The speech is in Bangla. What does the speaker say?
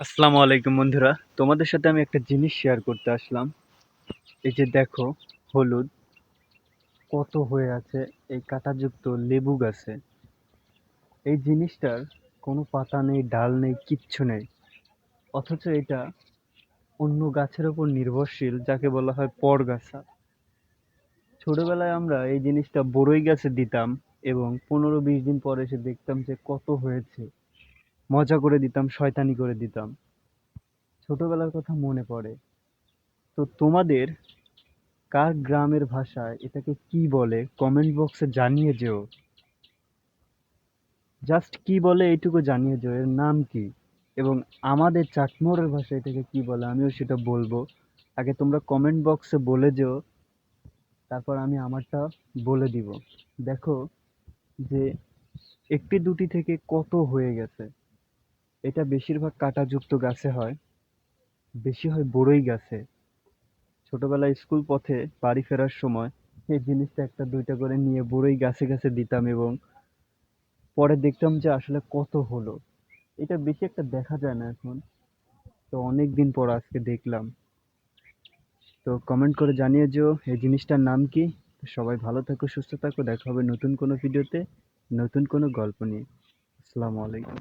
আসসালামু আলাইকুম বন্ধুরা, তোমাদের সাথে আমি একটা জিনিস শেয়ার করতে আসলাম। এই যে দেখো, হলুদ কত হয়ে আছে এই কাঁটাযুক্ত লেবু গাছে। এই জিনিসটার কোনো পাতা নেই, ডাল নেই, কিচ্ছু নেই, অথচ এটা অন্য গাছের উপর নির্ভরশীল, যাকে বলা হয় পরগাছা। ছোটবেলায় আমরা এই জিনিসটা বড়ই গাছে দিতাম এবং 15-20 দিন পরে এসে দেখতাম যে কত হয়েছে। মজা করে দিতাম, শয়তানি করে দিতাম। ছোটবেলার কথা মনে পড়ে। তো তোমাদের কার গ্রামের ভাষায় এটাকে কি বলে কমেন্ট বক্সে জানিয়ে যেও। জাস্ট কি বলে এইটুকু জানিয়ে যেও, এর নাম কি। এবং আমাদের চাটমোহরের ভাষায় এটাকে কি বলে আমিও সেটা বলবো। আগে তোমরা কমেন্ট বক্সে বলে যেও, তারপর আমি আমারটা বলে দিব। দেখো যে একটি দুটি থেকে কত হয়ে গেছে। এটা বেশিরভাগ কাঁটাযুক্ত গাছে হয়, বেশি হয় বড়ই গাছে। ছোটবেলায় স্কুল পথে বাড়ি ফেরার সময় এই জিনিসটা একটা দুইটা করে নিয়ে বড়ই গাছে গাছে দিতাম এবং পরে দেখতাম যে আসলে কত হলো। এটা বেশি একটা দেখা যায় না এখন। তো অনেকদিন পর আজকে দেখলাম। তো কমেন্ট করে জানিয়ে যেও এই জিনিসটার নাম কি। তো সবাই ভালো থাকো, সুস্থ থাকো, দেখা হবে নতুন কোনো ভিডিওতে, নতুন কোনো গল্প নিয়ে। আসসালামু আলাইকুম।